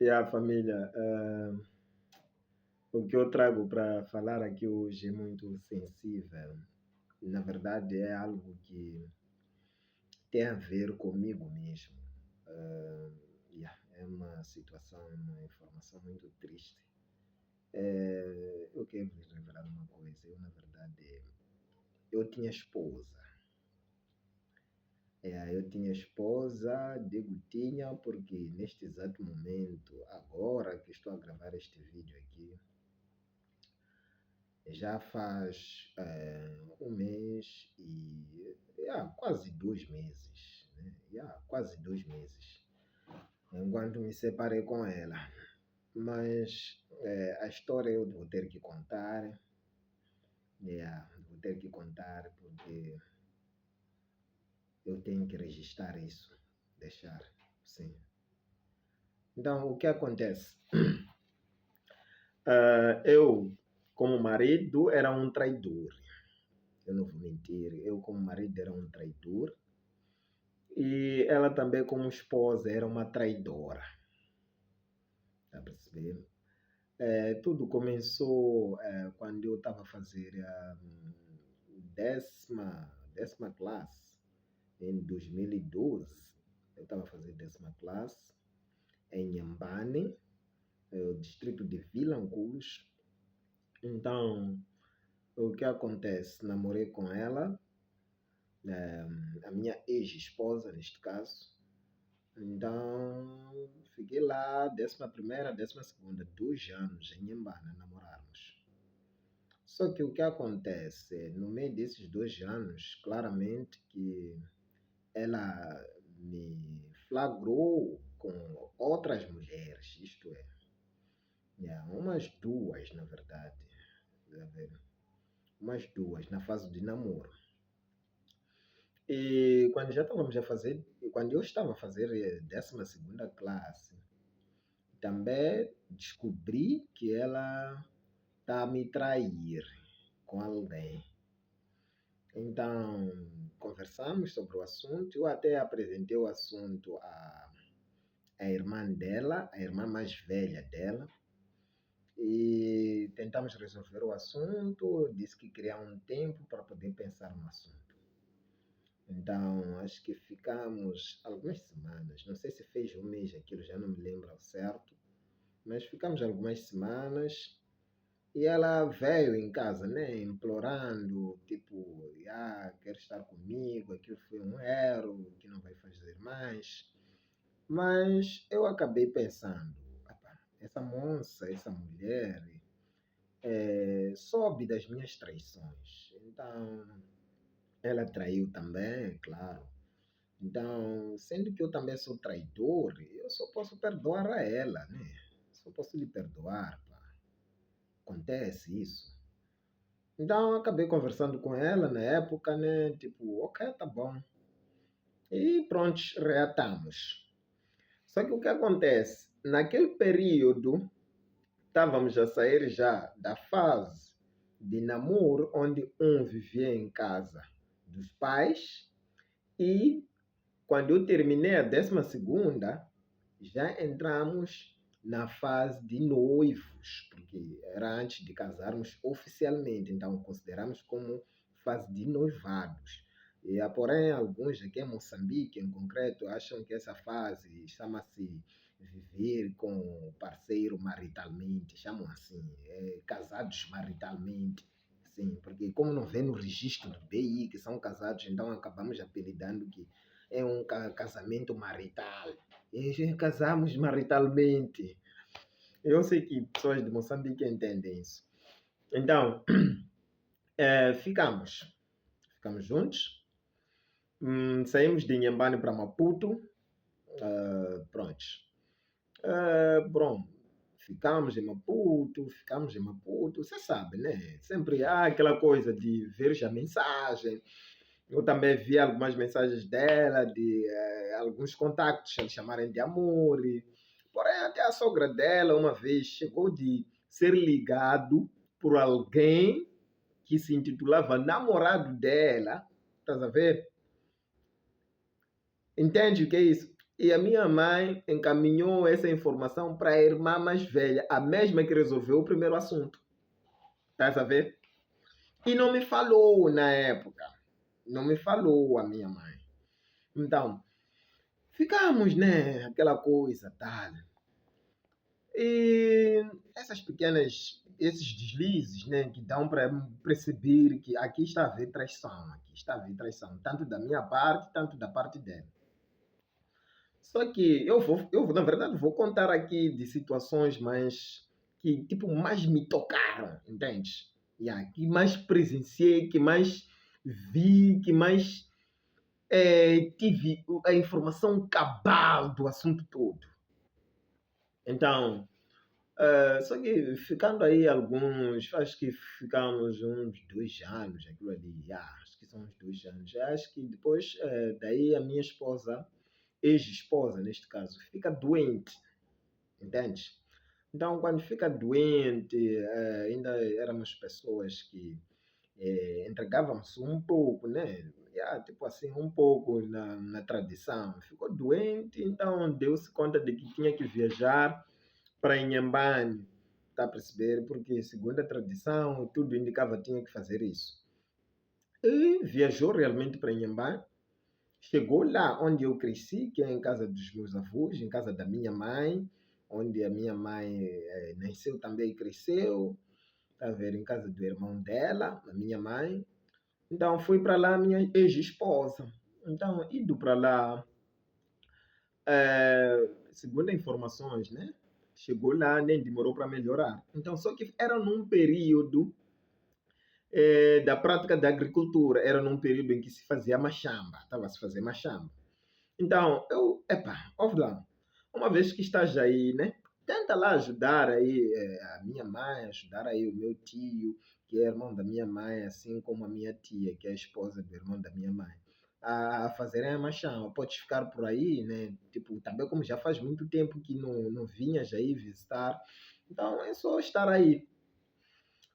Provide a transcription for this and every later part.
E a família, o que eu trago para falar aqui hoje é muito sensível. Na verdade, é algo que tem a ver comigo mesmo. Ah, é uma situação, uma informação muito triste. Eu quero vos revelar uma coisa. Eu, na verdade, eu tinha esposa. Eu tinha esposa, digo tinha, porque neste exato momento, agora que estou a gravar este vídeo aqui, já faz um mês e quase 2 meses, né? Quase 2 meses, enquanto me separei com ela. Mas a história eu vou ter que contar, vou ter que contar porque eu tenho que registrar isso, deixar, sim. Então, o que acontece? Eu, como marido, era um traidor. Eu não vou mentir, eu como marido era um traidor. E ela também como esposa era uma traidora. Está a perceber? Tudo começou quando eu estava a fazer a décima classe, em 2012. Eu estava a fazer décima classe em Nhambane, distrito de Vilanculos. Então, o que acontece? Namorei com ela, a minha ex-esposa, neste caso. Então, fiquei lá, 11ª, 12ª, 2 anos em Nhambane, a namorarmos. Só que o que acontece, no meio desses 2 anos, claramente que ela me flagrou com outras mulheres, isto é, umas duas, na verdade, tá vendo? Umas duas, na fase de namoro. E quando já estávamos a fazer, quando eu estava a fazer a 12ª classe, também descobri que ela está a me trair com alguém. Então, conversamos sobre o assunto. Eu até apresentei o assunto à irmã dela, a irmã mais velha dela. E tentamos resolver o assunto. Disse que queria um tempo para poder pensar no assunto. Então, acho que ficamos algumas semanas. Não sei se fez um mês aquilo, já não me lembro ao certo. Mas ficamos algumas semanas. E ela veio em casa, né, implorando, tipo, quer estar comigo, aquilo foi um erro, que não vai fazer mais. Mas eu acabei pensando, "Epá, essa moça, essa mulher, soube das minhas traições. Então, ela traiu também, é claro. Então, sendo que eu também sou traidor, eu só posso perdoar a ela, né? Só posso lhe perdoar, pá. Acontece isso. Então, eu acabei conversando com ela na época, né? Tipo, ok, tá bom. E pronto, reatamos. Só que o que acontece? Naquele período, estávamos a sair já da fase de namoro, onde um vivia em casa dos pais, e quando eu terminei a 12ª, já entramos na fase de noivos, porque era antes de casarmos oficialmente, então consideramos como fase de noivados. Porém, alguns aqui em Moçambique, em concreto, acham que essa fase chama-se viver com o parceiro maritalmente, chamam assim, casados maritalmente. Sim, porque como não vê no registro do BI que são casados, então acabamos apelidando que é um casamento marital. E casamos maritalmente. Eu sei que pessoas de Moçambique entendem isso. Então, ficamos. Ficamos juntos. Saímos de Inhambane para Maputo. Prontos. Bom, ficamos em Maputo. Você sabe, né? Sempre há aquela coisa de ver já a mensagem. Eu também vi algumas mensagens dela, de alguns contactos a chamarem de amor. Porém, até a sogra dela, uma vez, chegou de ser ligado por alguém que se intitulava namorado dela. Estás a ver? Entende o que é isso? E a minha mãe encaminhou essa informação para a irmã mais velha, a mesma que resolveu o primeiro assunto. Estás a ver? E não me falou na época. Não me falou a minha mãe. Então, ficamos, né? Aquela coisa, tal. E esses deslizes, né? Que dão para perceber que aqui está a haver traição. Aqui está a haver traição. Tanto da minha parte, tanto da parte dela. Só que na verdade, vou contar aqui de situações mais que, tipo, mais me tocaram, entende? Yeah, que mais presenciei, que mais vi, que mais tive a informação cabal do assunto todo. Então, só que ficando aí alguns, acho que ficamos uns 2 anos, aquilo ali, acho que são uns 2 anos. Acho que depois, daí a minha esposa, ex-esposa neste caso, fica doente, entende? Então, quando fica doente, ainda éramos pessoas que entregávamos um pouco, né? Tipo assim, um pouco na tradição. Ficou doente, então deu-se conta de que tinha que viajar para Inhambane, está a perceber? Porque, segundo a tradição, tudo indicava que tinha que fazer isso. E viajou realmente para Inhambane. Chegou lá onde eu cresci, que é em casa dos meus avós, em casa da minha mãe, onde a minha mãe nasceu também e cresceu, tá a ver, em casa do irmão dela, a minha mãe. Então, fui para lá minha ex-esposa. Então, indo para lá, segundo informações, né? Chegou lá, nem demorou para melhorar. Então, só que era num período da prática da agricultura, era num período em que se fazia machamba, estava a se fazer machamba. Então, ouve lá, uma vez que estás aí, né? Tenta lá ajudar aí a minha mãe, ajudar aí o meu tio, que é irmão da minha mãe, assim como a minha tia, que é a esposa do irmão da minha mãe, a fazerem a machamba. Podes ficar por aí, né? Tipo, também como já faz muito tempo que não vinhas aí visitar, então é só estar aí.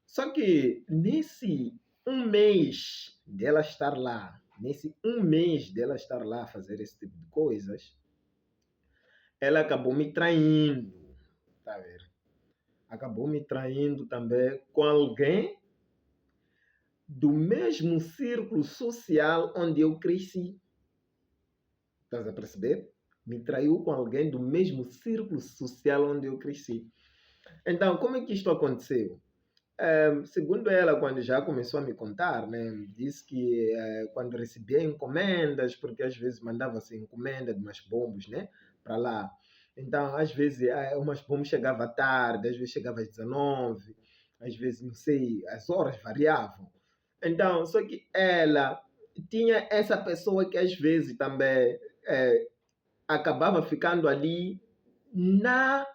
Só que nesse um mês dela estar lá, nesse um mês dela estar lá a fazer esse tipo de coisas, ela acabou me traindo, tá vendo? Acabou me traindo também com alguém do mesmo círculo social onde eu cresci. Estás a perceber? Me traiu com alguém do mesmo círculo social onde eu cresci. Então, como é que isto aconteceu? Segundo ela, quando já começou a me contar, né, disse que quando recebia encomendas, porque às vezes mandava-se encomenda de umas bombas, né, para lá. Então, às vezes, umas bombas chegava tarde, às vezes chegava às 19, às vezes, não sei, as horas variavam. Então, só que ela tinha essa pessoa que às vezes também acabava ficando ali na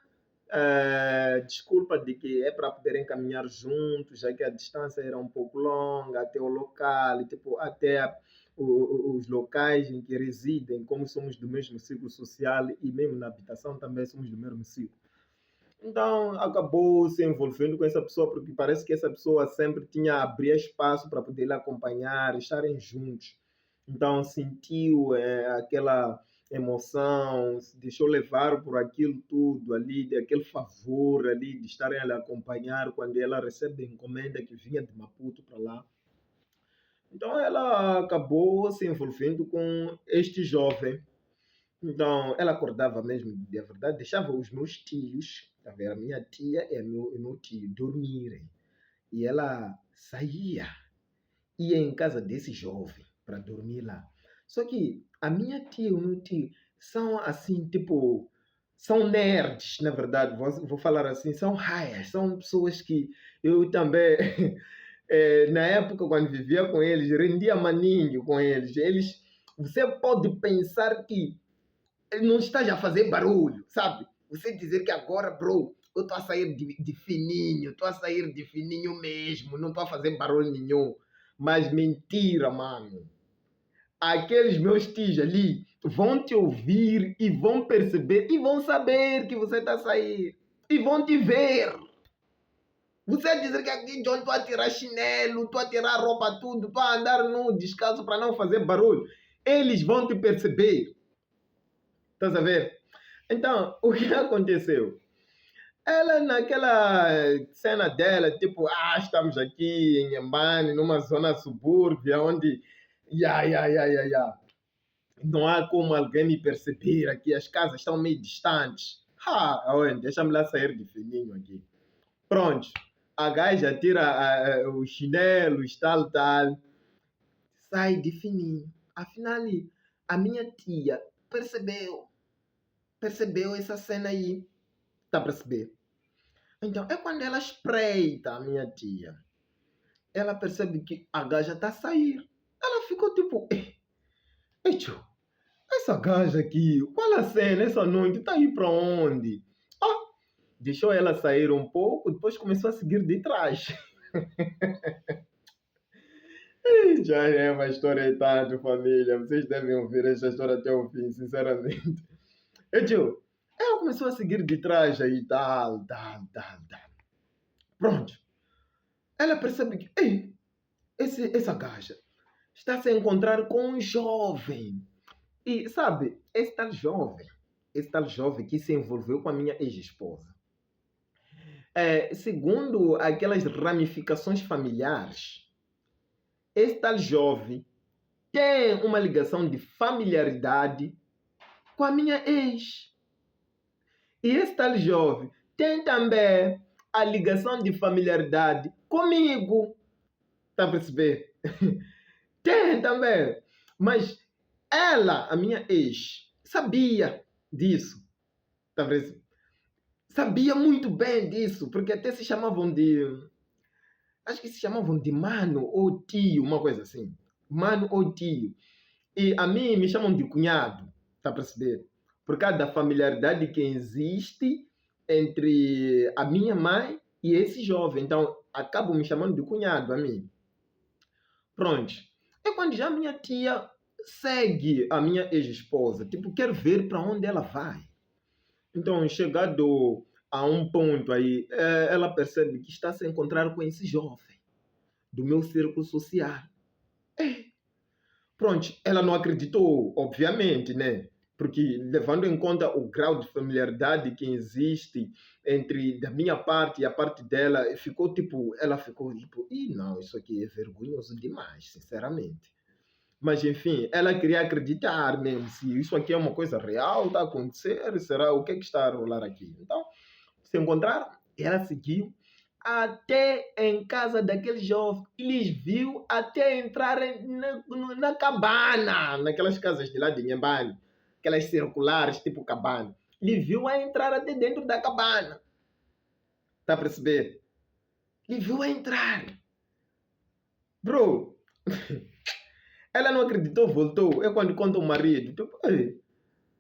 desculpa de que é para poderem caminhar juntos, já que a distância era um pouco longa até o local, tipo, até os locais em que residem, como somos do mesmo ciclo social e mesmo na habitação também somos do mesmo ciclo. Então acabou se envolvendo com essa pessoa porque parece que essa pessoa sempre tinha a abrir espaço para poder lhe acompanhar, estarem juntos. Então sentiu aquela emoção, se deixou levar por aquilo tudo ali, aquele favor ali de estarem a lhe acompanhar quando ela recebe a encomenda que vinha de Maputo para lá. Então ela acabou se envolvendo com este jovem. Então, ela acordava mesmo, de verdade, deixava os meus tios, tá vendo? A minha tia e o meu tio dormirem. E ela saía, ia em casa desse jovem para dormir lá. Só que a minha tia e o meu tio são assim, tipo, são nerds, na verdade, vou falar assim, são raias, são pessoas que eu também, na época quando vivia com eles, rendia maninho com eles. Você pode pensar que não esteja a fazer barulho, sabe? Você dizer que agora, bro, eu estou a sair de fininho, estou a sair de fininho mesmo, não estou a fazer barulho nenhum. Mas mentira, mano. Aqueles meus tios ali vão te ouvir e vão perceber e vão saber que você está a sair. E vão te ver. Você dizer que aqui, John, estou a tirar chinelo, estou a tirar roupa, tudo, estou a andar no descalço para não fazer barulho. Eles vão te perceber. Estás a ver? Então, o que aconteceu? Ela naquela cena dela, tipo, estamos aqui em Nhambane, numa zona subúrbia, onde não há como alguém me perceber aqui, as casas estão meio distantes. Olha, deixa-me lá sair de fininho aqui. Pronto, a gaja tira os chinelos, tal, sai de fininho. Afinal, a minha tia percebeu essa cena aí. Tá a perceber? Então, é quando ela espreita a minha tia. Ela percebe que a gaja está a sair. Ela ficou tipo, tio, essa gaja aqui, qual a cena? Essa noite está aí para onde? Deixou ela sair um pouco, depois começou a seguir de trás. Já é uma história e tanto, família. Vocês devem ouvir essa história até o fim, sinceramente. Tio, ela começou a seguir de trás aí, tal. Pronto. Ela percebe que, essa gaja está a se encontrar com um jovem. E, sabe, esse tal jovem que se envolveu com a minha ex-esposa, segundo aquelas ramificações familiares, esse tal jovem tem uma ligação de familiaridade com a minha ex. E esse tal jovem tem também a ligação de familiaridade comigo. Está a perceber? Tem também. Mas ela, a minha ex, sabia disso. Está a ver? Sabia muito bem disso, porque até se chamavam de. Acho que se chamavam de mano ou tio, uma coisa assim. Mano ou tio. E a mim me chamam de cunhado. Está a perceber? Por causa da familiaridade que existe entre a minha mãe e esse jovem. Então, acabo me chamando de cunhado a mim. Pronto. É quando já a minha tia segue a minha ex-esposa. Tipo, quer ver para onde ela vai. Então, chegado a um ponto aí, ela percebe que está a se encontrar com esse jovem do meu círculo social. Pronto, ela não acreditou, obviamente, né? Porque levando em conta o grau de familiaridade que existe entre da minha parte e a parte dela, ela ficou tipo, não, isso aqui é vergonhoso demais, sinceramente. Mas enfim, ela queria acreditar mesmo se isso aqui é uma coisa real, está a acontecer, será o que está a rolar aqui? Então, se encontraram, ela seguiu até em casa daquele jovem. Eles viu até entrarem na cabana, naquelas casas de lá de Nhambane, aquelas circulares tipo cabana. Ele viu a entrar até dentro da cabana. Está a perceber? Ele viu a entrar. Bro, ela não acreditou, voltou. É quando conta o marido. Tipo,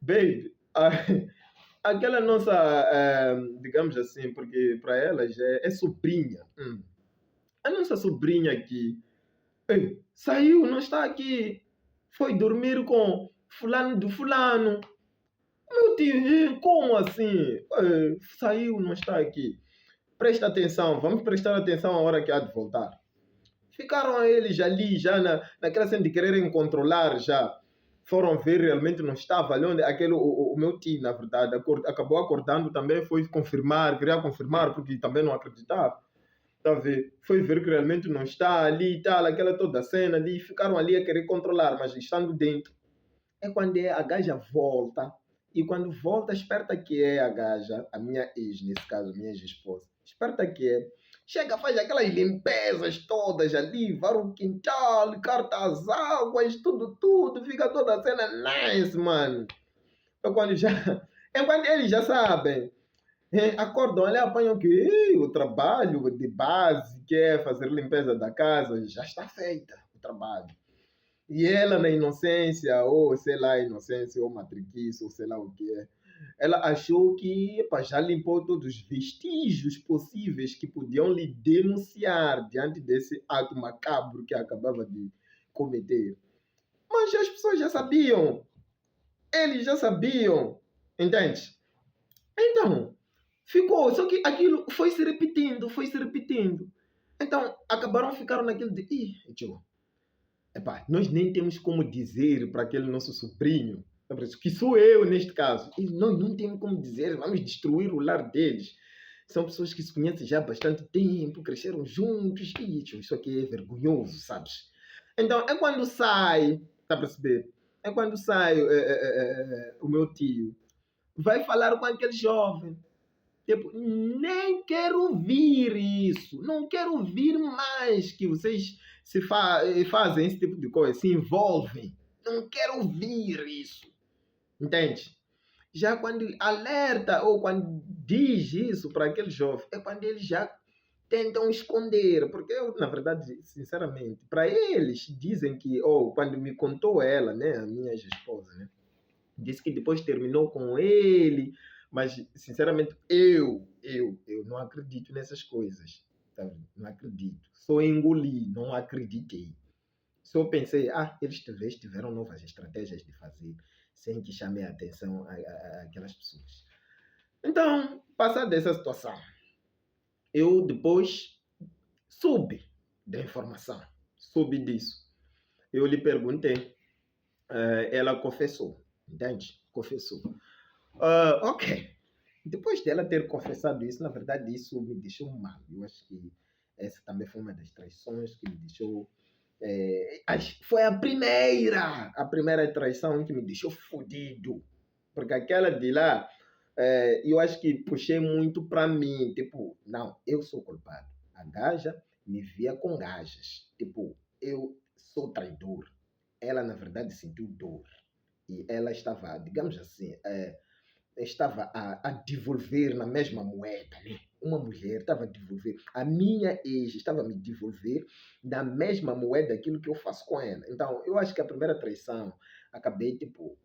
baby, aquela nossa, digamos assim, porque para ela já é sobrinha. A nossa sobrinha aqui saiu, não está aqui. Foi dormir com fulano do fulano. Meu tio, como assim? Saiu, não está aqui. Presta atenção, vamos prestar atenção a hora que há de voltar. Ficaram eles ali, já naquela cena de quererem controlar, já. Foram ver, realmente não estava ali onde o meu tio, na verdade, acabou acordando também, foi confirmar, queria confirmar, porque também não acreditava. Tá a ver? Foi ver que realmente não está ali e tal, aquela toda a cena ali, ficaram ali a querer controlar, mas estando dentro. É quando a gaja volta, e quando volta, esperta que é a gaja, a minha ex, nesse caso, a minha ex-esposa, esperta que é, chega, faz aquelas limpezas todas ali, varre o quintal, carta as águas, tudo, fica toda a cena nice, mano. É quando já, é quando eles já sabem. Acordam ali, apanham que o trabalho de base, que é fazer limpeza da casa, já está feita o trabalho. E ela, na inocência, ou sei lá, inocência, ou matriquice, ou sei lá o que é, ela achou que já limpou todos os vestígios possíveis que podiam lhe denunciar diante desse ato macabro que acabava de cometer. Mas as pessoas já sabiam. Eles já sabiam. Entende? Então, ficou. Só que aquilo foi se repetindo. Então, ficaram naquele de... Epá, nós nem temos como dizer para aquele nosso sobrinho Que sou eu neste caso. E nós não temos como dizer, vamos destruir o lar deles. São pessoas que se conhecem já há bastante tempo, cresceram juntos, e isso aqui é vergonhoso, sabes? Então, é quando sai, está a perceber? É quando sai o meu tio, vai falar com aquele jovem. Tipo, nem quero ouvir isso. Não quero ouvir mais que vocês fazem esse tipo de coisa, se envolvem. Não quero ouvir isso. Entende? Já quando alerta ou quando diz isso para aquele jovem, é quando eles já tentam esconder. Porque eu, na verdade, sinceramente, para eles dizem que, ou quando me contou ela, né, a minha ex-esposa, né, disse que depois terminou com ele, mas sinceramente eu não acredito nessas coisas, tá vendo? Não acredito. Só engoli, não acreditei. Só pensei, eles talvez tiveram novas estratégias de fazer sem que chame a atenção aquelas pessoas. Então, passada essa situação, eu depois soube da informação, soube disso. Eu lhe perguntei, ela confessou, entende? Confessou. Ok. Depois dela ter confessado isso, na verdade, isso me deixou mal. Eu acho que essa também foi uma das traições que me deixou. Foi a primeira traição que me deixou fodido. Porque aquela de lá, eu acho que puxei muito para mim. Tipo, não, eu sou culpado. A gaja me via com gajas. Tipo, eu sou traidor. Ela, na verdade, sentiu dor. E ela estava, digamos assim, estava a devolver na mesma moeda, né? Uma mulher estava a devolver, a minha ex estava a me devolver da mesma moeda aquilo que eu faço com ela. Então, eu acho que a primeira traição acabei, tipo,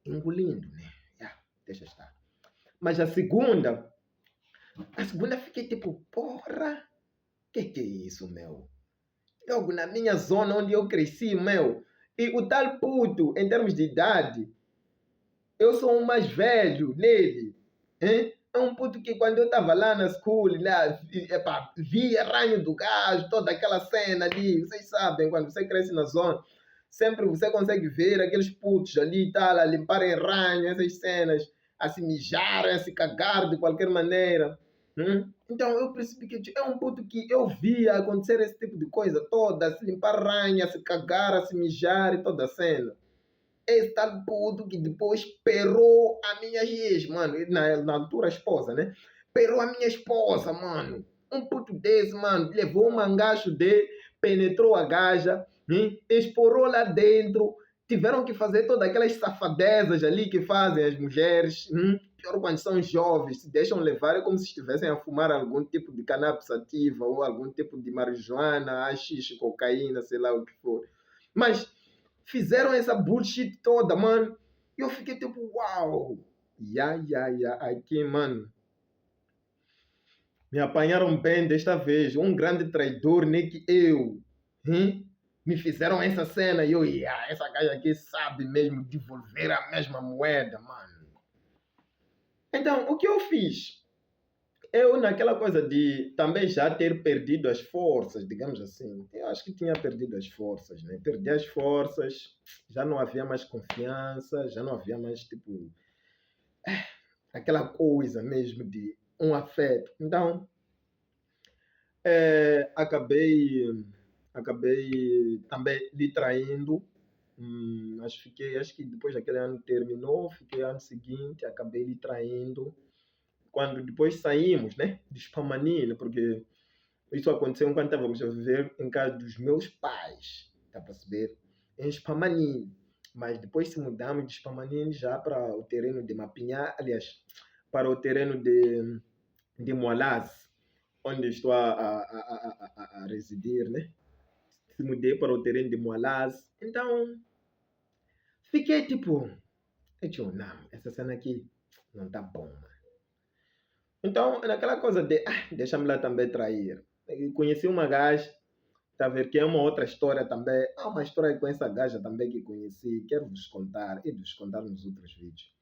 engolindo, né? Deixa estar. Mas a segunda fiquei tipo, porra, que é isso, meu? Logo na minha zona onde eu cresci, meu, e o tal puto, em termos de idade, eu sou o mais velho nele. Hein? É um puto que quando eu estava lá na school, lá, via ranho do gajo, toda aquela cena ali. Vocês sabem, quando você cresce na zona, sempre você consegue ver aqueles putos ali e tal, a limparem ranho, essas cenas, a se mijarem, a se cagar de qualquer maneira. Então eu percebi que é um puto que eu via acontecer esse tipo de coisa toda, a se limpar ranho, a se cagar, a se mijar e toda a cena. Esse tal puto que depois perou a minha ex, mano. Na altura a esposa, né? Perou a minha esposa, mano. Um puto desse, mano, levou um mangacho dele, penetrou a gaja, exporou lá dentro. Tiveram que fazer todas aquelas safadezas ali que fazem as mulheres. Pior quando são jovens, se deixam levar, é como se estivessem a fumar algum tipo de cannabis ativa ou algum tipo de marijuana, haxixe, cocaína, sei lá o que for. Mas fizeram essa bullshit toda, mano. E eu fiquei tipo, uau. Aqui, mano. Me apanharam bem desta vez. Um grande traidor, nem que eu. Me fizeram essa cena e eu, essa gaja aqui sabe mesmo devolver a mesma moeda, mano. Então, o que eu fiz? Eu, naquela coisa de também já ter perdido as forças, digamos assim, eu acho que tinha perdido as forças, né? Perdi as forças, já não havia mais confiança, já não havia mais, tipo, aquela coisa mesmo de um afeto. Então, acabei também lhe traindo. Acho que depois daquele ano terminou, fiquei ano seguinte, acabei lhe traindo. Quando depois saímos, né, de Spamanina, porque isso aconteceu enquanto estávamos a viver em casa dos meus pais, está a perceber? Em Spamanine. Mas depois se mudamos de Spamanine já para o terreno de Mapinhá, aliás, para o terreno de Moalaz, onde estou a residir, né? Se mudei para o terreno de Moalaz. Então, fiquei tipo, não, essa cena aqui não está bom. Então, naquela coisa de, deixa-me lá também trair. Eu conheci uma gaja, tá a ver, que é uma outra história também. Há uma história com essa gaja também que conheci, quero vos contar, e vos contar nos outros vídeos.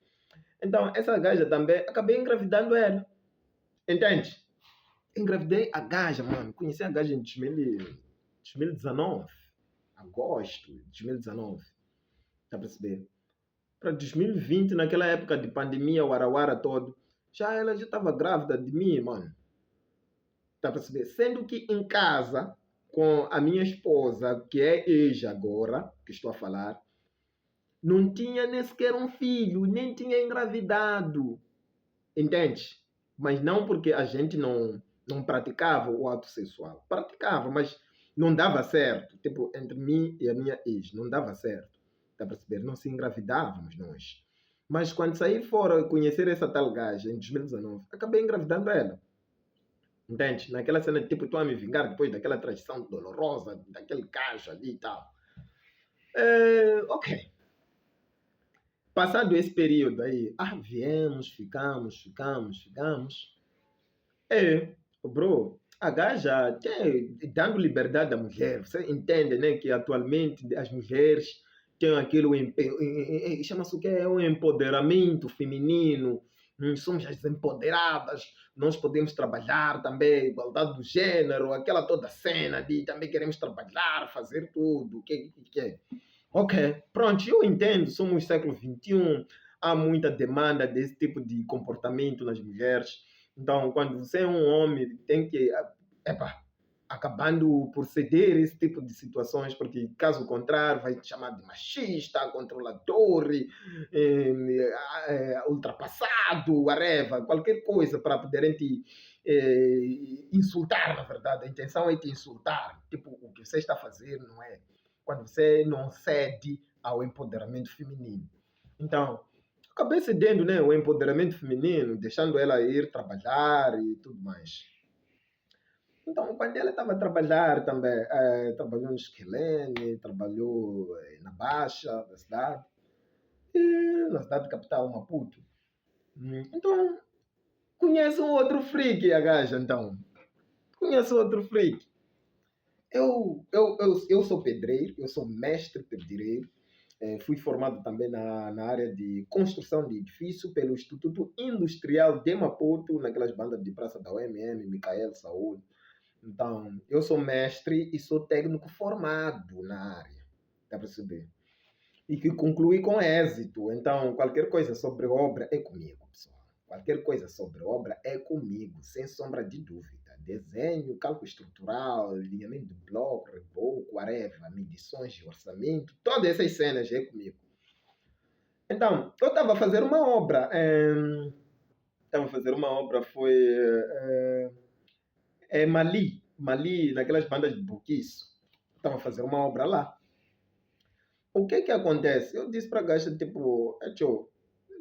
Então, essa gaja também, acabei engravidando ela. Entende? Engravidei a gaja, mano. Conheci a gaja em 2019. Agosto de 2019. Tá a perceber? para 2020, naquela época de pandemia, o Arawara todo, ela já estava grávida de mim, mano. Tá a perceber? Sendo que em casa, com a minha esposa, que é ex agora, que estou a falar, não tinha nem sequer um filho, nem tinha engravidado. Entende? Mas não porque a gente não praticava o ato sexual. Praticava, mas não dava certo. Tipo, entre mim e a minha ex, não dava certo. Está a perceber? Não se engravidávamos nós. Mas quando saí fora conhecer essa tal gaja, em 2019, acabei engravidando ela. Entende? Naquela cena, tipo, estou a me vingar depois daquela traição dolorosa, daquele gajo ali e tal. Ok. Passado esse período aí, viemos, ficamos. Bro, a gaja tem, dando liberdade à mulher. Você entende, né, que atualmente as mulheres têm aquilo, chama-se o que é um empoderamento feminino. Somos as empoderadas, nós podemos trabalhar também, igualdade do gênero, aquela toda cena de também queremos trabalhar, fazer tudo. Que é? Ok, pronto, eu entendo, somos século XXI, há muita demanda desse tipo de comportamento nas mulheres. Então, quando você é um homem, tem que, acabando por ceder esse tipo de situações, porque caso contrário, vai te chamar de machista, controlador, ultrapassado, whatever, qualquer coisa para poderem te insultar, na verdade. A intenção é te insultar. Tipo, o que você está fazendo não é. Quando você não cede ao empoderamento feminino. Então, acabei cedendo, né, o empoderamento feminino, deixando ela ir trabalhar e tudo mais. Então, quando ela estava a trabalhar também, trabalhou no Esquilene, trabalhou na Baixa da cidade, e na cidade capital, Maputo. Então, conhece um outro freak, a gaja, então. Conhece outro freak. Eu sou pedreiro, eu sou mestre pedreiro. Fui formado também na área de construção de edifício pelo Instituto Industrial de Maputo, naquelas bandas de praça da UMM, Micael Saúde. Então, eu sou mestre e sou técnico formado na área, dá para perceber? E que concluí com êxito. Então, qualquer coisa sobre obra é comigo, pessoal. Qualquer coisa sobre obra é comigo, sem sombra de dúvida. Desenho, cálculo estrutural, alinhamento de bloco, reboco, whatever, medições de orçamento, todas essas cenas é comigo. Então, eu estava a fazer uma obra. Foi Mali, naquelas bandas de buquiço. Estava a fazer uma obra lá. O que acontece? Eu disse para a gaja, tipo, tchau,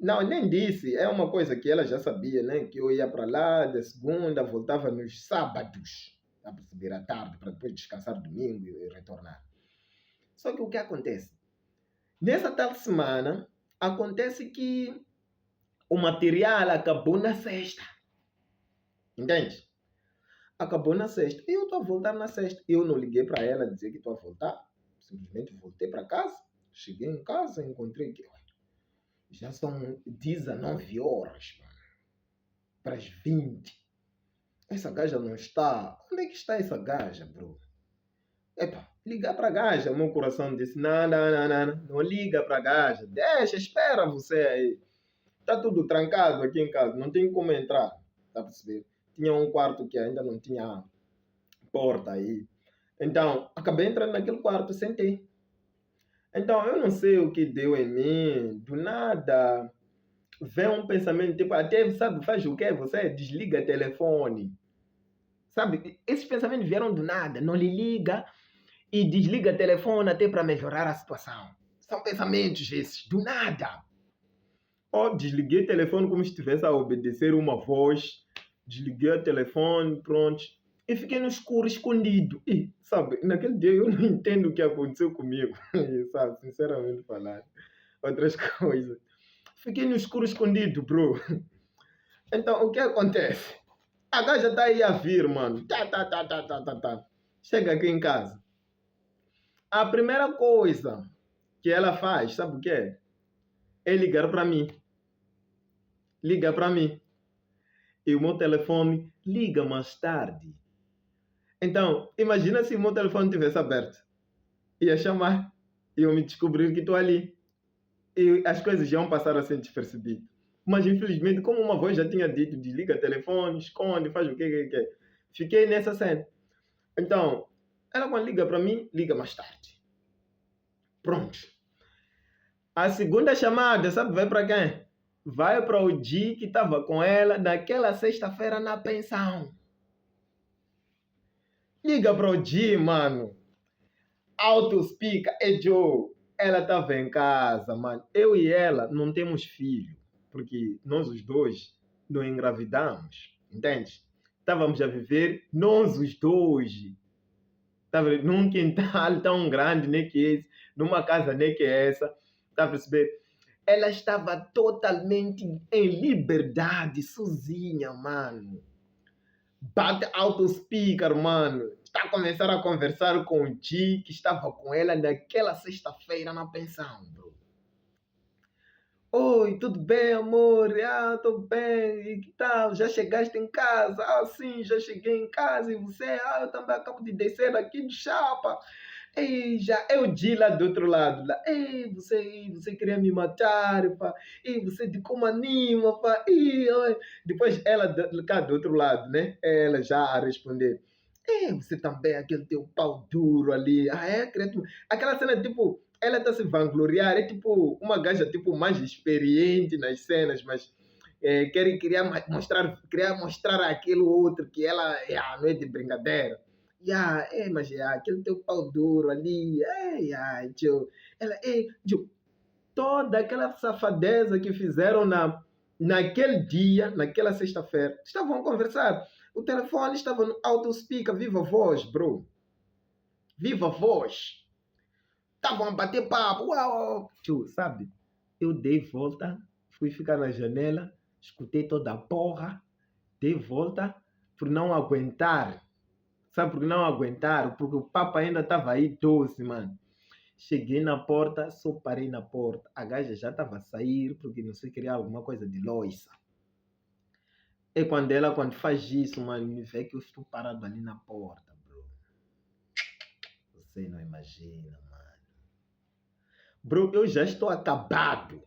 não, nem disse, é uma coisa que ela já sabia, né? Que eu ia para lá de segunda, voltava nos sábados, a perceber, à tarde, para depois descansar domingo e retornar. Só que o que acontece? Nessa tal semana, acontece que o material acabou na sexta. Entende? Acabou na sexta. E eu estou a voltar na sexta. Eu não liguei para ela dizer que estou a voltar. Simplesmente voltei para casa. Cheguei em casa, encontrei que já são 19 horas, mano. Para as 20. Essa gaja não está. Onde é que está essa gaja, bro? Epa, ligar para a gaja. Meu coração disse: não liga para a gaja. Deixa, espera você aí. Está tudo trancado aqui em casa. Não tem como entrar. Tá a perceber? Tinha um quarto que ainda não tinha porta aí. Então, acabei entrando naquele quarto, sentei. Então, eu não sei o que deu em mim. Do nada, vem um pensamento, tipo, até, sabe, faz o quê? Você desliga o telefone. Sabe, esses pensamentos vieram do nada. Não lhe liga e desliga o telefone até para melhorar a situação. São pensamentos esses, do nada. Ou desliguei o telefone como se estivesse a obedecer uma voz. Desliguei o telefone, pronto. E fiquei no escuro, escondido. E, sabe, naquele dia eu não entendo o que aconteceu comigo. Sabe, sinceramente falando. Outras coisas. Fiquei no escuro, escondido, bro. Então, o que acontece? A gaja tá aí a vir, mano. Tá. Chega aqui em casa. A primeira coisa que ela faz, sabe o que é? É ligar para mim. Liga para mim. E o meu telefone liga mais tarde. Então, imagina se o meu telefone tivesse aberto. Ia chamar. E eu me descobrir que estou ali. E as coisas já passaram assim despercebido. Mas infelizmente, como uma voz já tinha dito, desliga o telefone, esconde, faz o que. Fiquei nessa cena. Então, ela quando liga para mim, liga mais tarde. Pronto. A segunda chamada, sabe, vai para quem? Vai para o G que estava com ela naquela sexta-feira na pensão. Liga para o G, mano. Autospica. Joe, ela estava em casa, mano. Eu e ela não temos filho, porque nós os dois não engravidamos, entende? Estávamos a viver nós os dois. Estava num quintal tão grande, nem que esse, numa casa nem que essa. Está a perceber? Ela estava totalmente em liberdade, sozinha, mano. Bate alto speaker, mano. Está a começar a conversar com o G, que estava com ela naquela sexta-feira na pensão, bro. Oi, tudo bem, amor? Ah, tô bem. E que tal? Já chegaste em casa? Ah, sim, já cheguei em casa. E você? Ah, eu também acabo de descer aqui de chapa. Ei, já é o G lá do outro lado. Lá. Ei, você queria me matar, pá. Ei, você de como anima, pá. Ei, oi. Depois ela cá do outro lado, né? Ela já a responder. Ei, você também, aquele teu pau duro ali. Ah, é? Aquela cena, tipo, ela está se vangloriar. É tipo uma gaja tipo, mais experiente nas cenas, mas queria mostrar aquilo outro que ela não é de brincadeira. Mas aquele teu pau duro ali, tio. Ela, tio, toda aquela safadeza que fizeram naquele dia, naquela sexta-feira, estavam a conversar. O telefone estava no autospeaker, viva voz, bro. Viva voz. Estavam a bater papo, uau. Tio, sabe? Eu dei volta, fui ficar na janela, escutei toda a porra, dei volta por não aguentar. Sabe por que não aguentaram? Porque o papo ainda estava aí doce, mano. Cheguei na porta, só parei na porta. A gaja já estava a sair porque não sei, queria alguma coisa de loiça. E quando faz isso, mano, me vê que eu estou parado ali na porta, bro. Você não imagina, mano. Bro, eu já estou acabado.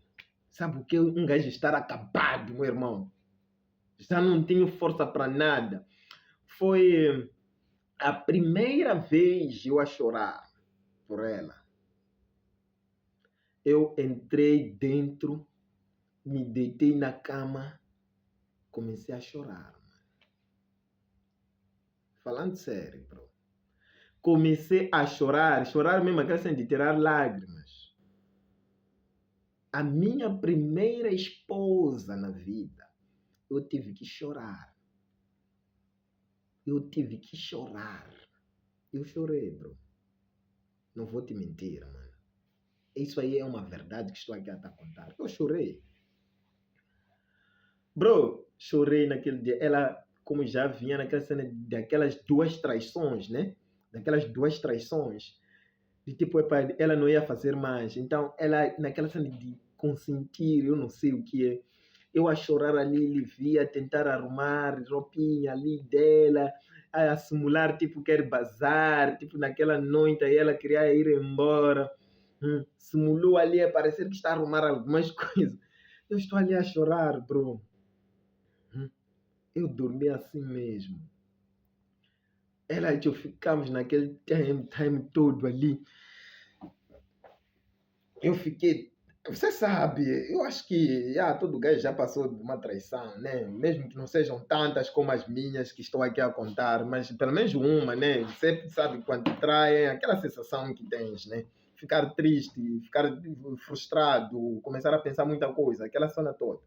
Sabe o que um gajo estar acabado, meu irmão? Já não tenho força para nada. Foi a primeira vez eu a chorar por ela. Eu entrei dentro, me deitei na cama, comecei a chorar. Falando sério, bro. Comecei a chorar mesmo, aquela cena de tirar lágrimas. A minha primeira esposa na vida, eu tive que chorar. Eu tive que chorar. Eu chorei, bro. Não vou te mentir, mano. Isso aí é uma verdade que estou aqui a te contar. Eu chorei. Bro, chorei naquele dia. Ela, como já vinha naquela cena daquelas duas traições, né? Daquelas duas traições. De tipo, ela não ia fazer mais. Então, ela, naquela cena de consentir, eu não sei o que é. Eu a chorar ali, ele via tentar arrumar roupinha ali dela, a simular, tipo, quer bazar, tipo, naquela noite aí ela queria ir embora. Simulou ali a parecer que está a arrumar algumas coisas. Eu estou ali a chorar, bro. Eu dormi assim mesmo. Ela e eu ficamos naquele time todo ali. Eu fiquei. Você sabe, eu acho que todo gajo já passou de uma traição, né? Mesmo que não sejam tantas como as minhas que estou aqui a contar, mas pelo menos uma, né? Você sabe quando te traem, aquela sensação que tens, né? Ficar triste, ficar frustrado, começar a pensar muita coisa, aquela cena toda.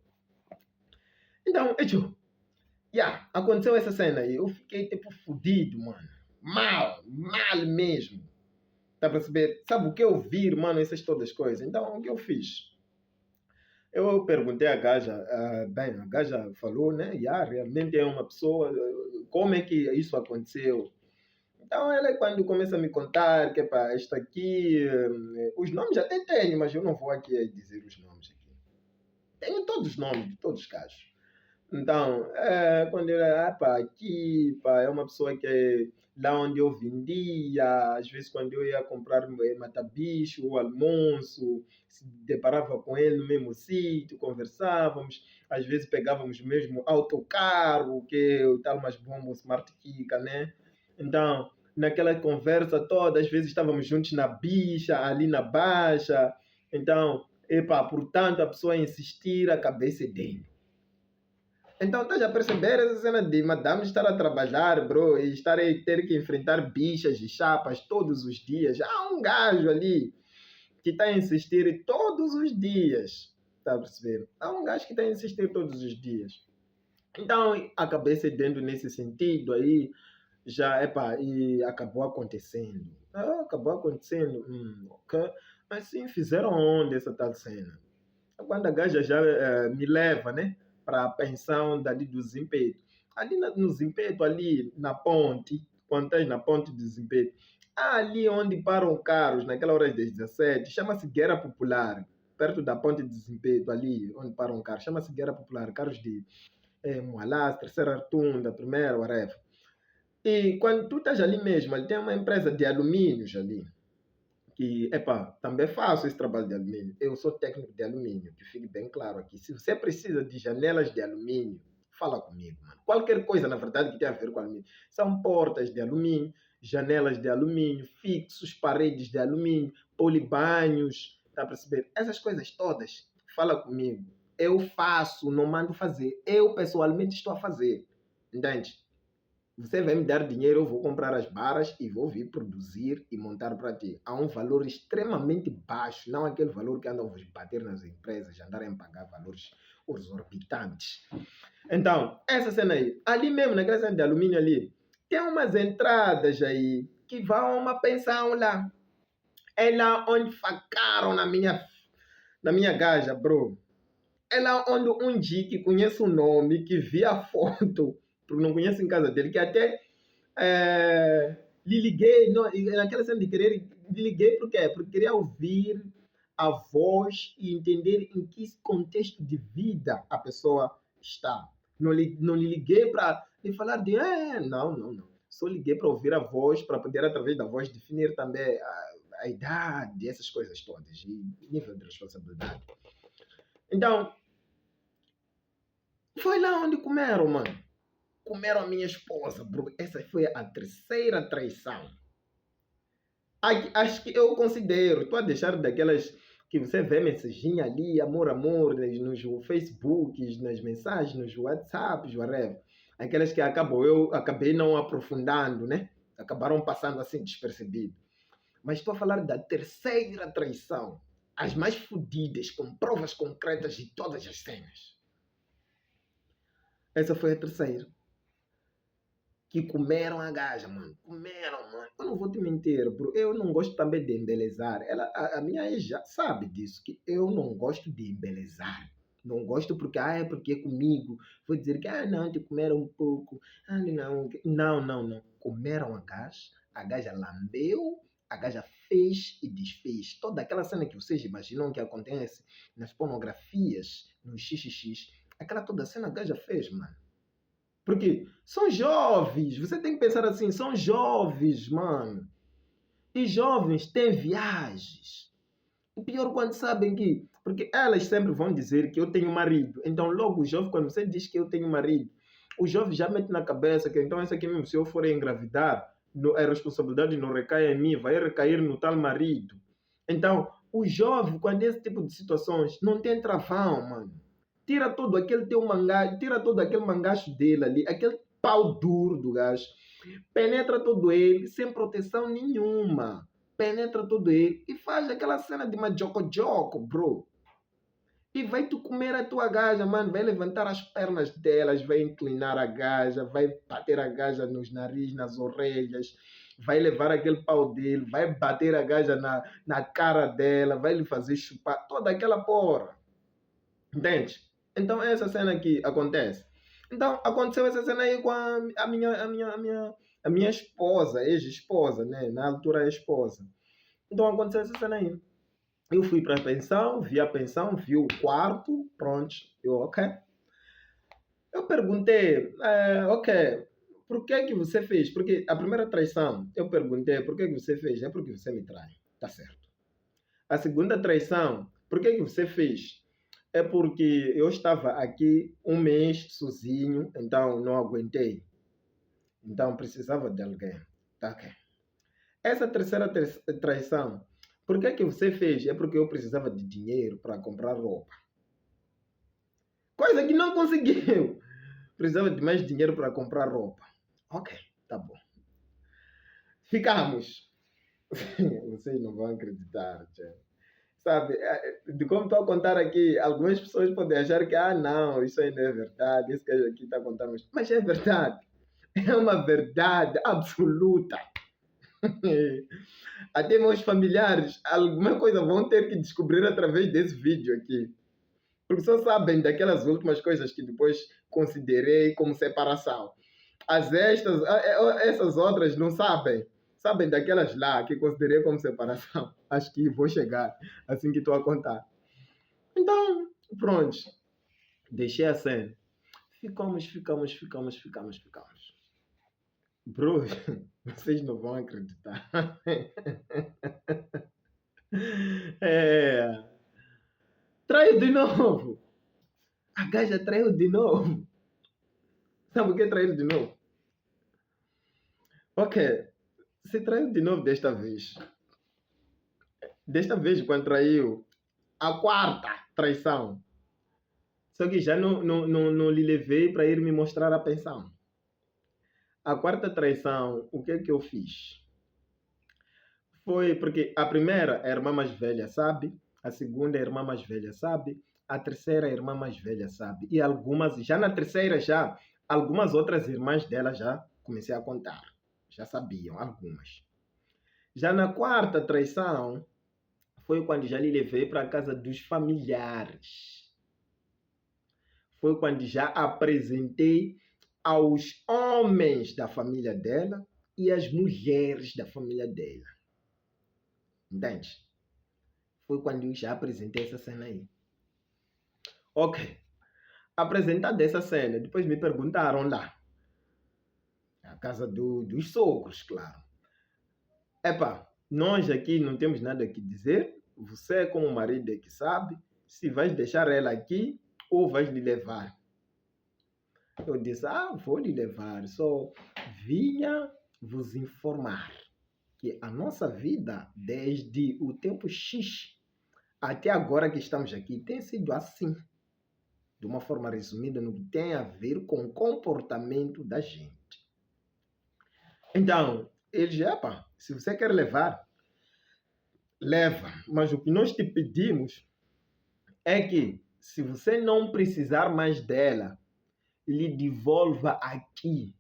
Então, aconteceu essa cena aí. Eu fiquei tipo fodido, mano. Mal mesmo. Tá pra perceber? Sabe o que eu vi, mano, essas todas as coisas? Então, o que eu fiz? Eu perguntei à gaja, a gaja falou, né? Realmente é uma pessoa, como é que isso aconteceu? Então, ela quando começa a me contar que, pá, isto aqui, os nomes até tenho, mas eu não vou aqui dizer os nomes aqui. Tenho todos os nomes de todos os casos. Então, quando eu era, pá, aqui, pá, é uma pessoa que lá onde eu vendia, às vezes quando eu ia comprar matabicho, o almoço, se deparava com ele no mesmo sítio, conversávamos, às vezes pegávamos mesmo autocarro, que é o tal mais bom, o Smart Kika, né? Então, naquela conversa toda, às vezes estávamos juntos na bicha, ali na baixa, então, epá, portanto, a pessoa insistir, a cabeça dele. Então, estás a perceber essa cena de madame estar a trabalhar, bro, e estar a ter que enfrentar bichas e chapas todos os dias. Há um gajo ali que está a insistir todos os dias. Está a perceber? Há um gajo que está a insistir todos os dias. Então, acabei cedendo nesse sentido aí, já, epá, e acabou acontecendo. Acabou acontecendo. Ok. Mas sim, fizeram onde essa tal cena? Quando a gaja já me leva, né, para a pensão dali do Zimpeto. Ali no Zimpeto, ali na ponte, quando estás na ponte do Zimpeto, ali onde param carros, naquela hora das 17, chama-se Guerra Popular, perto da ponte do Zimpeto, ali onde param carros, chama-se Guerra Popular, carros de Moalás, Terceira Rotunda, Primeira, whatever. E quando tu estás ali mesmo, ali tem uma empresa de alumínios ali, que, epá, também faço esse trabalho de alumínio. Eu sou técnico de alumínio, que fique bem claro aqui. Se você precisa de janelas de alumínio, fala comigo, mano. Qualquer coisa, na verdade, que tenha a ver com alumínio. São portas de alumínio, janelas de alumínio, fixos, paredes de alumínio, polibanhos, tá a perceber? Essas coisas todas, fala comigo. Eu faço, não mando fazer. Eu, pessoalmente, estou a fazer. Entende? Você vai me dar dinheiro, eu vou comprar as barras e vou vir produzir e montar para ti. A um valor extremamente baixo, não aquele valor que andam a bater nas empresas, andarem a pagar valores exorbitantes. Então, essa cena aí, ali mesmo, naquela cena de alumínio ali, tem umas entradas aí que vão a uma pensão lá. É lá onde facaram na minha gaja, bro. É lá onde um G que conhece o nome, que via a foto, porque não conhece em casa dele, que até lhe liguei, não, naquela cena de querer, lhe liguei por quê? Porque queria ouvir a voz e entender em que contexto de vida a pessoa está. Não lhe liguei para lhe falar de, não, não, não. Só liguei para ouvir a voz, para poder, através da voz, definir também a idade, essas coisas todas, e nível de responsabilidade. Então, foi lá onde comeram, mano. Comeram a minha esposa, bro. Essa foi a terceira traição. Acho que eu considero, estou a deixar daquelas que você vê mensagem ali, amor, amor, nos Facebooks, nas mensagens, nos WhatsApps, whatever. Aquelas que eu acabei não aprofundando, né? Acabaram passando assim despercebido. Mas estou a falar da terceira traição. As mais fodidas, com provas concretas de todas as cenas. Essa foi a terceira. Que comeram a gaja, mano. Comeram, mano. Eu não vou te mentir, bro. Eu não gosto também de embelezar. A minha ex já sabe disso, que eu não gosto de embelezar. Não gosto porque, é porque é comigo. Vou dizer que, não, te comeram um pouco. Não. Não, não, não. Comeram a gaja lambeu, a gaja fez e desfez. Toda aquela cena que vocês imaginam que acontece nas pornografias, no xxx, aquela toda cena a gaja fez, mano. Porque são jovens, você tem que pensar assim, são jovens, mano. E jovens têm viagens. O pior quando sabem que... Porque elas sempre vão dizer que eu tenho marido. Então logo o jovem, quando você diz que eu tenho marido, o jovem já mete na cabeça que então essa aqui mesmo, se eu for engravidar, a responsabilidade não recai em mim, vai recair no tal marido. Então, o jovem, quando é esse tipo de situações, não tem travão, mano. Tira todo aquele teu mangá, tira todo aquele mangacho dele ali, aquele pau duro do gajo. Penetra todo ele sem proteção nenhuma. Penetra todo ele e faz aquela cena de uma joco-joco, bro. E vai tu comer a tua gaja, mano. Vai levantar as pernas delas, vai inclinar a gaja, vai bater a gaja nos nariz, nas orelhas, vai levar aquele pau dele, vai bater a gaja na cara dela, vai lhe fazer chupar toda aquela porra. Entende? Então, essa cena aqui acontece. Então, aconteceu essa cena aí com a minha esposa, ex-esposa, né? Na altura, esposa. Então, aconteceu essa cena aí. Eu fui para a pensão, vi o quarto, pronto, eu, ok. Eu perguntei, ok, por que que você fez? Porque a primeira traição, eu perguntei, por que que você fez? É porque você me trai, tá certo. A segunda traição, por que que você fez? É porque eu estava aqui um mês sozinho, então não aguentei. Então precisava de alguém. Tá ok. Essa terceira traição, por que que você fez? É porque eu precisava de dinheiro para comprar roupa. Coisa que não conseguiu. Precisava de mais dinheiro para comprar roupa. Ok, tá bom. Ficamos. Vocês não vão acreditar, tchê. Sabe, de como estou a contar aqui, algumas pessoas podem achar que, não, isso aí não é verdade, isso que aqui está contando. Mas é verdade. É uma verdade absoluta. Até meus familiares, alguma coisa vão ter que descobrir através desse vídeo aqui. Porque só sabem daquelas últimas coisas que depois considerei como separação. Essas outras não sabem. Sabem daquelas lá que considerei como separação. Acho que vou chegar assim que estou a contar. Então, pronto. Deixei a cena. Ficamos. Bro, vocês não vão acreditar. É, traiu de novo. A gaja traiu de novo. Sabe o que é trair de novo? Ok, se traiu de novo desta vez. Desta vez, quando traiu, a quarta traição. Só que já não lhe levei para ir me mostrar a pensão. A quarta traição, o que é que eu fiz? Foi porque a primeira é a irmã mais velha, sabe? A segunda é a irmã mais velha, sabe? A terceira é a irmã mais velha, sabe? E algumas, já na terceira, já, algumas outras irmãs dela já comecei a contar. Já sabiam, algumas. Já na quarta traição, foi quando já lhe levei para a casa dos familiares. Foi quando já apresentei aos homens da família dela e às mulheres da família dela. Entende? Foi quando eu já apresentei essa cena aí. Ok. Apresentada essa cena, depois me perguntaram lá. A casa dos sogros, claro. Epá, nós aqui não temos nada que dizer. Você, como marido, é que sabe se vais deixar ela aqui ou vais lhe levar. Eu disse, vou lhe levar. Só vinha vos informar que a nossa vida, desde o tempo X até agora que estamos aqui, tem sido assim. De uma forma resumida, no que tem a ver com o comportamento da gente. Então, eles, se você quer levar, leva. Mas o que nós te pedimos é que, se você não precisar mais dela, lhe devolva aqui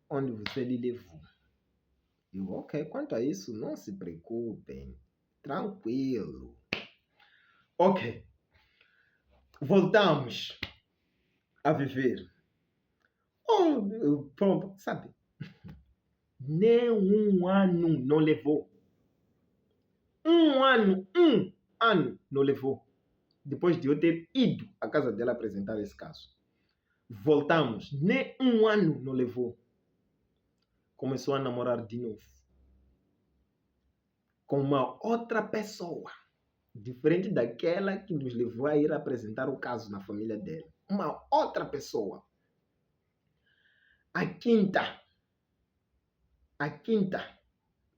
onde você lhe levou. Eu, ok, quanto a isso, não se preocupem. Tranquilo. Ok. Voltamos a viver. Pronto, sabe? Nem um ano não levou. Um ano não levou. Depois de eu ter ido à casa dela apresentar esse caso. Voltamos. Nem um ano não levou. Começou a namorar de novo. Com uma outra pessoa. Diferente daquela que nos levou a ir apresentar o caso na família dela. Uma outra pessoa. A quinta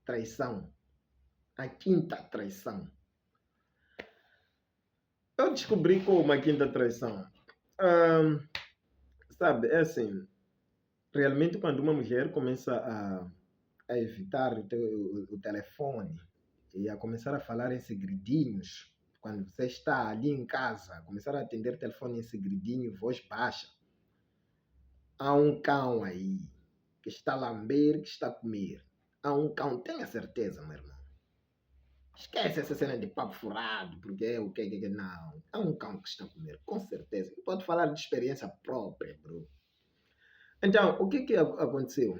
traição. A quinta traição. Eu descobri como a quinta traição. Sabe, é assim. Realmente, quando uma mulher começa a evitar o telefone e a começar a falar em segredinhos, quando você está ali em casa, começar a atender telefone em segredinho, voz baixa, há um cão aí que está a lamber, que está a comer. Há um cão, tenha certeza, meu irmão. Esquece essa cena de papo furado, porque é o que, não. Há um cão que está a comer, com certeza. E pode falar de experiência própria, bro. Então, o que aconteceu?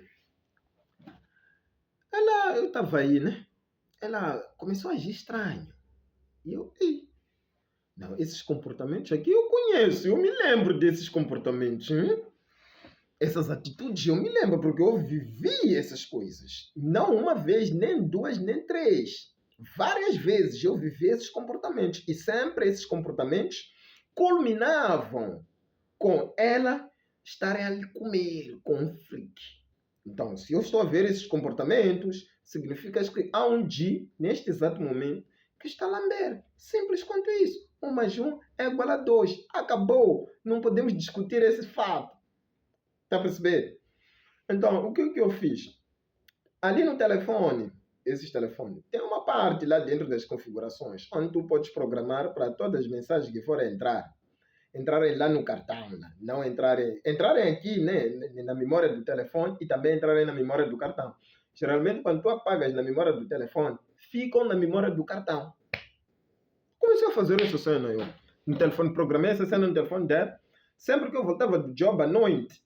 Eu estava aí, né? Ela começou a agir estranho. E eu, não, esses comportamentos aqui eu conheço, eu me lembro desses comportamentos. essas atitudes eu me lembro, porque eu vivi essas coisas. Não uma vez, nem duas, nem três. Várias vezes eu vivi esses comportamentos. E sempre esses comportamentos culminavam com ela estarem ali comer, com um freak. Então, se eu estou a ver esses comportamentos, significa que há um G, neste exato momento, que está a lamber. Simples quanto isso. 1 mais 1 é igual a 2. Acabou. Não podemos discutir esse fato. Está a perceber? Então, o que eu fiz? Ali no telefone, esses telefones, tem uma parte lá dentro das configurações, onde tu podes programar para todas as mensagens que forem entrarem lá no cartão, né? Não entrarem aqui, né, na memória do telefone e também entrarem na memória do cartão. Geralmente, quando tu apagas na memória do telefone, ficam na memória do cartão. Comecei a fazer essa cena eu. No telefone, programei essa cena no telefone dela. Sempre que eu voltava do job à noite,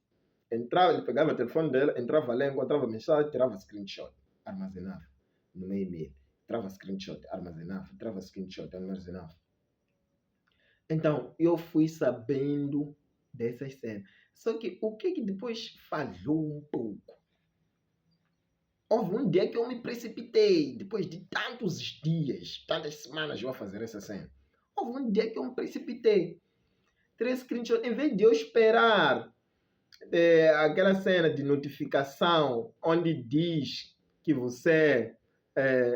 entrava, ele pegava o telefone dela, entrava lá, encontrava mensagem, tirava screenshot, armazenava no meu e-mail. Tirava screenshot, armazenava, tirava screenshot, armazenava. Então, eu fui sabendo dessas cenas. Só que o que depois falhou um pouco? Houve um dia que eu me precipitei, depois de tantos dias, tantas semanas eu a fazer essa cena. Houve um dia que eu me precipitei. Tirei screenshot, em vez de eu esperar aquela cena de notificação onde diz que você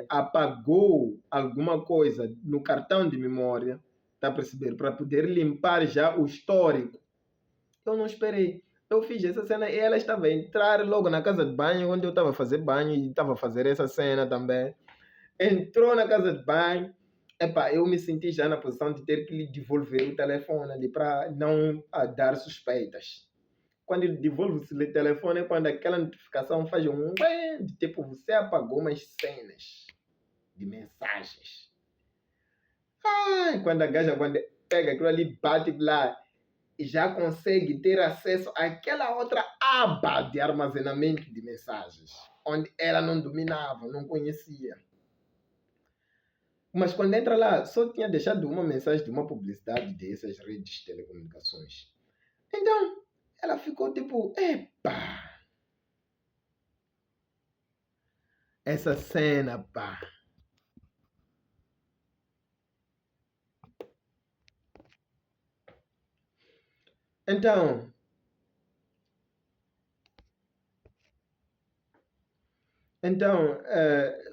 apagou alguma coisa no cartão de memória, tá a perceber? Para poder limpar já o histórico. Eu não esperei. Eu fiz essa cena e ela estava a entrar logo na casa de banho, onde eu estava a fazer banho e estava a fazer essa cena também. Entrou na casa de banho. Epa, eu me senti já na posição de ter que lhe devolver o telefone ali para não dar suspeitas. Quando ele devolve o telefone é quando aquela notificação faz um de tipo, você apagou umas cenas de mensagens. Ai, quando a gaja pega aquilo ali, bate lá e já consegue ter acesso àquela outra aba de armazenamento de mensagens, onde ela não dominava, não conhecia. Mas quando entra lá, só tinha deixado uma mensagem de uma publicidade dessas redes de telecomunicações. Então, ela ficou tipo, epa, essa cena, pá. Então,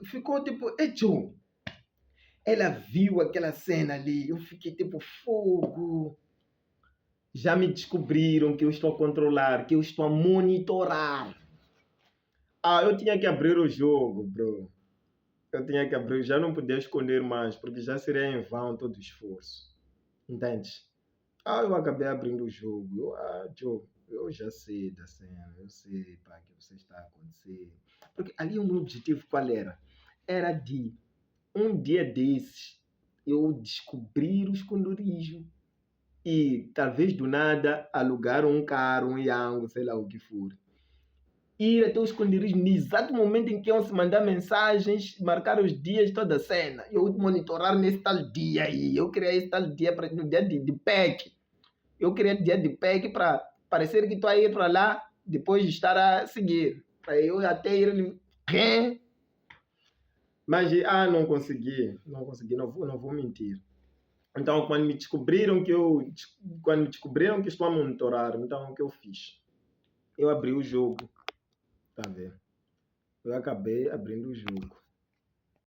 ficou tipo, Echo. Ela viu aquela cena ali, eu fiquei tipo, fogo. Já me descobriram que eu estou a controlar, que eu estou a monitorar. Eu tinha que abrir o jogo, bro. Eu tinha que abrir, já não podia esconder mais, porque já seria em vão todo o esforço. Entende? Eu acabei abrindo o jogo. Joe, eu já sei da cena, eu sei, pá, que você está a acontecer. Porque ali o meu objetivo qual era? Era de, um dia desses, eu descobrir o esconderijos e talvez do nada alugar um carro, um Yango, sei lá o que for. Ir até o esconderijo no exato momento em que iam se mandar mensagens, marcar os dias, toda a cena. Eu monitorar nesse tal dia aí. Eu queria esse tal dia, no dia de PEC. Eu queria dia de PEC para parecer que estou a ir para lá, depois de estar a seguir. Para eu até ir ali. Mas, não consegui. Não consegui, não vou mentir. Então, quando me descobriram que estou a monitorar, então o que eu fiz? Eu abri o jogo. Tá vendo? Eu acabei abrindo o jogo.